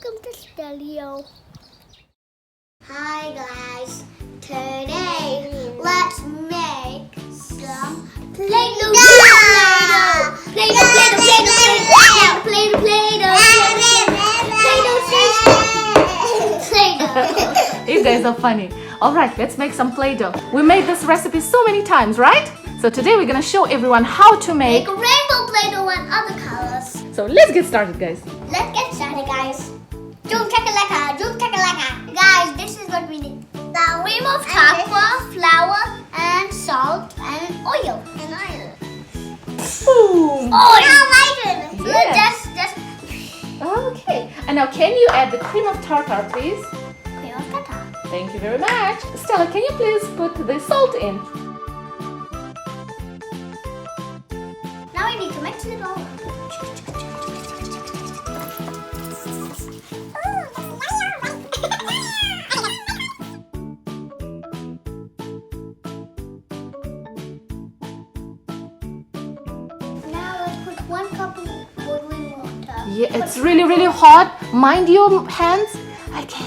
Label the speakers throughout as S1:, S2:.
S1: welcome to Steleo.
S2: Hi guys, today let's make some Playdoh.
S3: You guys are funny. Alright, let's make some Play-Doh. We made this recipe so many times, right? So today we're gonna show everyone how to make
S2: rainbow Play-Doh and other colors.
S3: So let's get started, guys.
S2: Let's get started, guys. Zoom chakalaka, zoom chakalaka. Guys, this is what we need. The cream of tartar, flour, and salt, and oil.
S3: Boom!
S2: Oil!
S3: Yeah.
S2: Just
S3: Okay. And now can you add the cream of tartar, please?
S2: cream of tartar.
S3: Thank you very much. Stella, can you please put the salt in?
S2: Now we need to mix it all. Now let's put 1 cup of boiling water.
S3: Yeah, it's really hot. Mind your hands. Okay.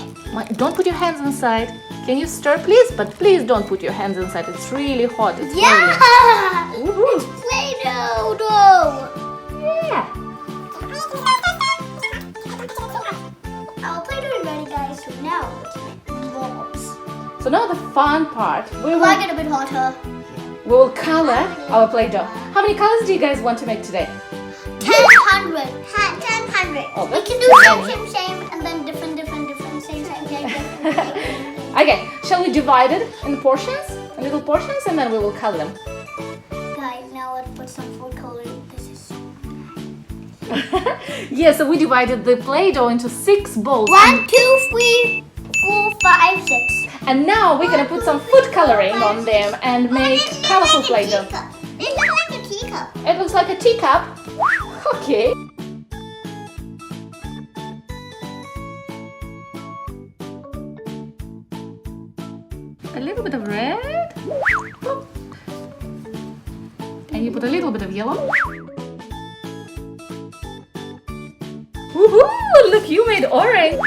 S3: Don't put your hands inside. Can you stir, please? But please don't put your hands inside. It's really hot. It's
S2: Yeah!
S3: boiling.
S2: It's Play-Doh dough!
S3: Yeah.
S2: Our Play-Doh is ready, guys. So now let's make balls.
S3: So now the fun part. We
S2: Like
S3: will
S2: it a bit hotter.
S3: color our Play-Doh. How many colors do you guys want to make today?
S2: 1,000. 1,000.
S3: Oh,
S2: We
S3: that's
S2: can do
S3: too
S2: same,
S3: many.
S2: and then different, same, different.
S3: Okay, shall we divide it in portions? In little portions, and then we will color them.
S2: Guys, now let's put some food coloring. This is so
S3: Yeah, so we divided the Play-Doh into 6 bowls.
S2: 1, 2, 3, 4, 5, 6.
S3: And now we're gonna put some food coloring on them and make colorful Play-Doh.
S2: It looks like a teacup.
S3: It looks like a teacup. Okay. A little bit of red. And you put a little bit of yellow. Woohoo! Look, you made orange.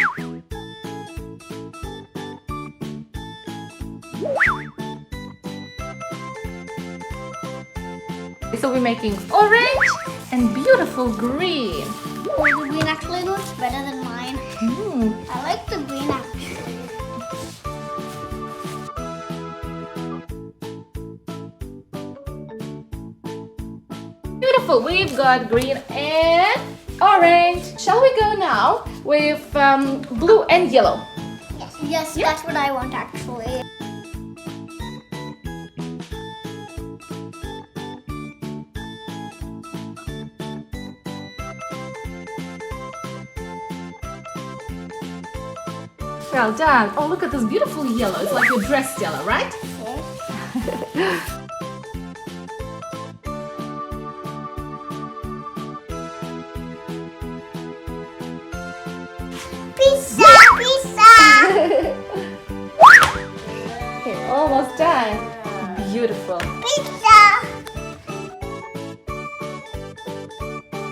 S3: So we're making orange and beautiful green.
S2: Oh, the green actually looks better than mine. I like the green actually.
S3: Beautiful. We've got green and orange. Shall we go now with blue and yellow?
S2: Yes,
S3: Yeah.
S2: that's what I want actually.
S3: Well done. Oh, look at this beautiful yellow. It's like your dress, Stella, right?
S2: Pizza!
S3: Okay, almost done. Beautiful.
S2: Pizza!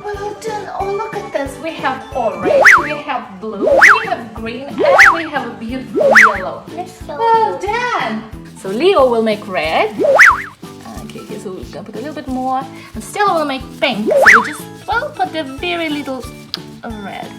S3: Well done. Oh, look at this. We have orange, we have blue, we have green, and we have a beautiful yellow.
S2: Let's show
S3: Well done. So Leo will make red. Okay, so we're gonna put a little bit more. And Stella will make pink. So we just, put a very little red.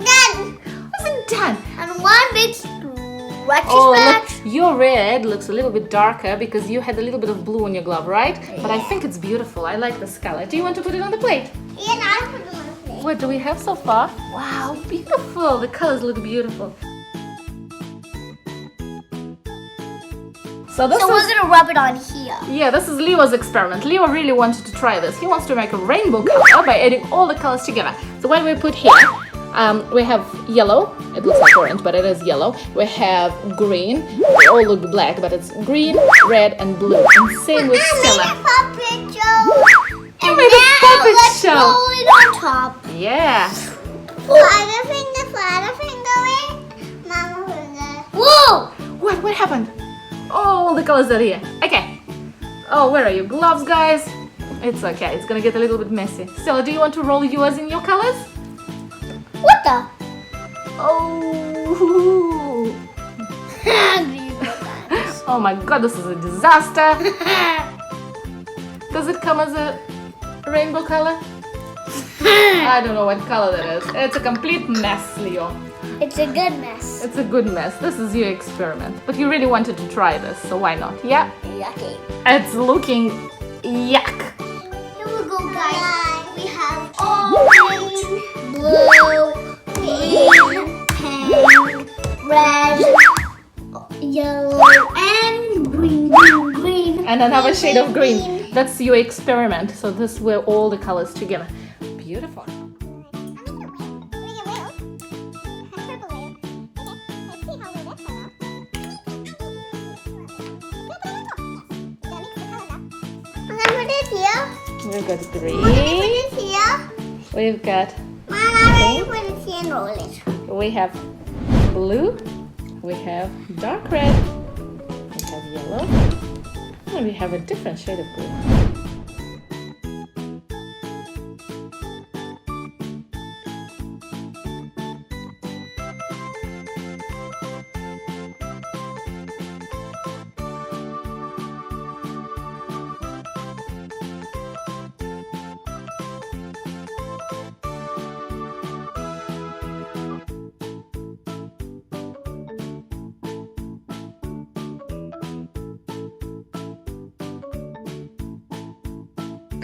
S2: Done!
S3: Wasn't done.
S2: And one big scratchy
S3: Oh,
S2: scratch.
S3: look, your red looks a little bit darker because you had a little bit of blue on your glove, right? But I think it's beautiful. I like this color. Do you want to put it on the plate?
S2: Yeah, now I put it on the plate.
S3: What do we have so far? Wow, beautiful. The colors look beautiful. So this
S2: So
S3: is,
S2: we're gonna rub it on here.
S3: yeah, this is Leo's experiment. Leo really wanted to try this. He wants to make a rainbow color by adding all the colors together. So what we put here, we have yellow. It looks like orange, but it is yellow. We have green. They all look black, but it's green, red, and blue. And same with Stella.
S2: Puppet show.
S3: You made a puppet show.
S2: Roll it on top.
S3: Yeah.
S2: Father finger, Mama finger. Whoa!
S3: What happened? Oh, all the colors are here. Okay. Oh, where are your gloves, guys? It's okay. It's gonna get a little bit messy. Stella, do you want to roll yours in your colors?
S2: What the?
S3: Oh! Oh my god, this is a disaster. Does it come as a rainbow color? I don't know what color that is. It's a complete mess, Leo.
S2: It's a good mess.
S3: It's a good mess. This is your experiment. But you really wanted to try this, so why not? Yeah?
S2: Yucky.
S3: It's looking yuck.
S2: Here we go, guys. We have orange, blue, green, pink, red, yellow, and green.
S3: And another shade of green. That's your experiment. So this were all the colors together. Beautiful. We've got green. We've got pink. We have blue. We have dark red. We have yellow. And we have a different shade of blue.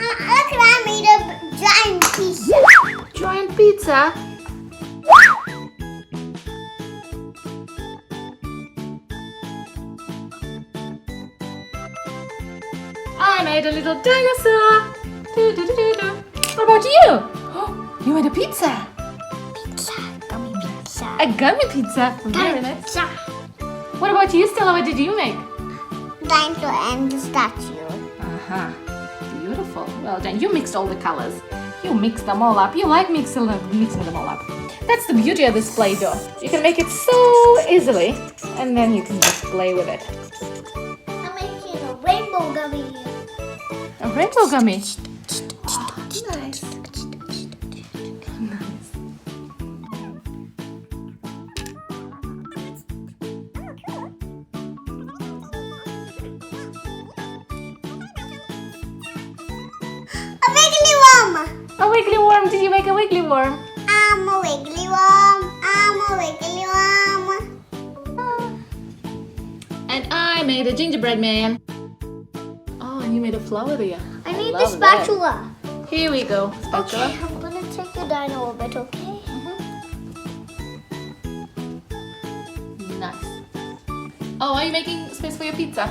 S2: Look, I made a giant pizza.
S3: Giant pizza? I made a little dinosaur. Do, do, do, do, do. What about you? You made a pizza.
S2: Gummy pizza.
S3: A gummy pizza. Very nice.
S2: Pizza.
S3: What about you, Stella? What did you make?
S2: Dinosaur and the statue.
S3: Uh-huh. Beautiful. Well done. You mixed all the colors. You mixed them all up. You like mixing them all up. That's the beauty of this Play-Doh. You can make it so easily, and then you can just play with it.
S2: I'm making a rainbow gummy.
S3: A rainbow gummy.
S2: Nice.
S3: Nice.
S2: A wiggly worm.
S3: A wiggly worm. Did you make a wiggly worm?
S2: I'm a wiggly worm. I'm a wiggly worm.
S3: And I made a gingerbread man. Oh, and you made a flower there.
S2: I need the
S3: love that.
S2: spatula.
S3: Here we go. Spatula.
S2: Okay, I'm gonna take the dino a bit, okay?
S3: Nice. Oh, are you making space for your pizza?